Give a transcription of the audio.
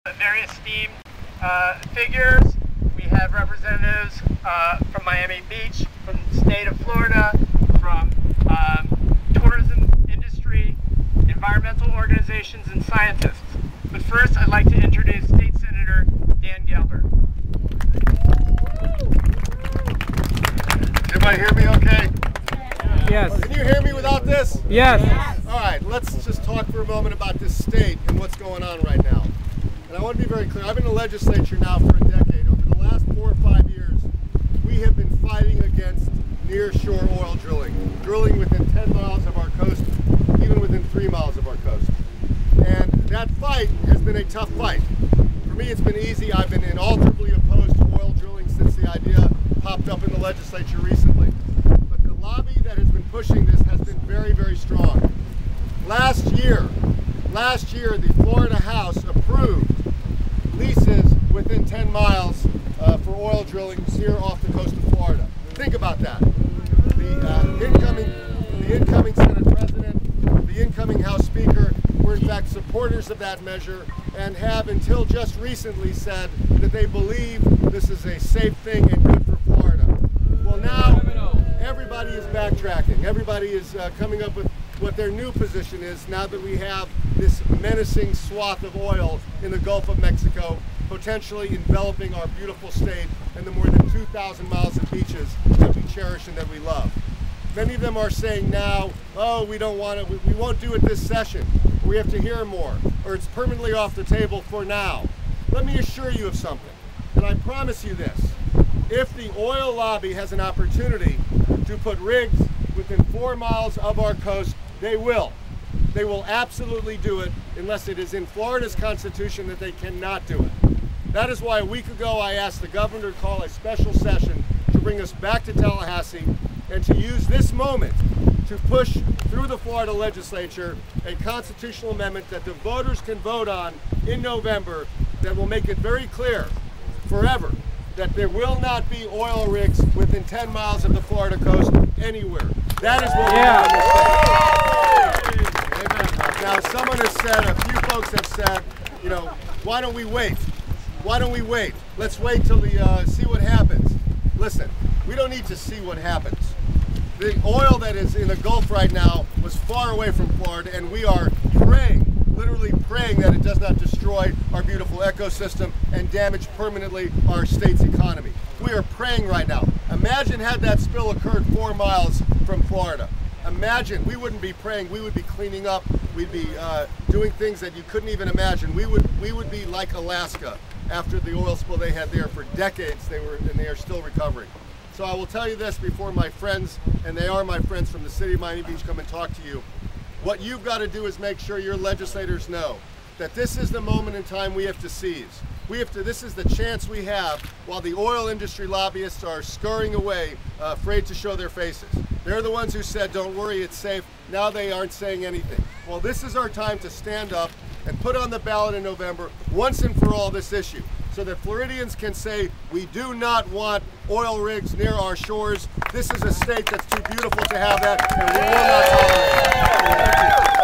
Very esteemed figures. We have representatives from Miami Beach, from the state of Florida, from tourism industry, environmental organizations, and scientists. But first, I'd like to introduce State Senator Dan Galbert. Everybody hear me okay? Yes. Can you hear me without this? Yes. All right, let's just talk for a moment about this state and what's going on right now. And I want to be very clear. I've been in the legislature now for a decade. Over the last 4 or 5 years, we have been fighting against near-shore oil drilling within 10 miles of our coast, even within 3 miles of our coast. And that fight has been a tough fight. For me, it's been easy. I've been inalterably opposed to oil drilling since the idea popped up in the legislature recently. But the lobby that has been pushing this has been very, very strong. Last year, the Florida House approved leases within 10 miles for oil drilling here off the coast of Florida. Think about that. The incoming Senate President, the incoming House Speaker were in fact supporters of that measure and have until just recently said that they believe this is a safe thing and good for Florida. Well, now everybody is backtracking. Everybody is coming up with what their new position is now that we have this menacing swath of oil in the Gulf of Mexico, potentially enveloping our beautiful state and the more than 2,000 miles of beaches that we cherish and that we love. Many of them are saying now, oh, we don't want it, we won't do it this session, we have to hear more, or it's permanently off the table for now. Let me assure you of something, and I promise you this. If the oil lobby has an opportunity to put rigs within 4 miles of our coast, they will. They will absolutely do it unless it is in Florida's Constitution that they cannot do it. That is why a week ago I asked the governor to call a special session to bring us back to Tallahassee and to use this moment to push through the Florida legislature a constitutional amendment that the voters can vote on in November that will make it very clear forever that there will not be oil rigs within 10 miles of the Florida coast anywhere. That is what we want in this state. Now, someone has said, a few folks have said, you know, why don't we wait? Why don't we wait? Let's wait till see what happens. Listen, we don't need to see what happens. The oil that is in the Gulf right now was far away from Florida, and we are praying, literally praying that it does not destroy our beautiful ecosystem and damage permanently our state's economy. We are praying right now. Imagine had that spill occurred 4 miles from Florida. Imagine, we wouldn't be praying, we would be cleaning up, we'd be doing things that you couldn't even imagine. We would be like Alaska after the oil spill they had there for decades, and they are still recovering. So I will tell you this before my friends, and they are my friends from the city of Miami Beach, come and talk to you. What you've got to do is make sure your legislators know that this is the moment in time we have to seize. This is the chance we have while the oil industry lobbyists are scurrying away, afraid to show their faces. They're the ones who said, don't worry, it's safe. Now they aren't saying anything. Well, this is our time to stand up and put on the ballot in November, once and for all, this issue, so that Floridians can say, we do not want oil rigs near our shores. This is a state that's too beautiful to have that, and we will not tolerate it. Thank you.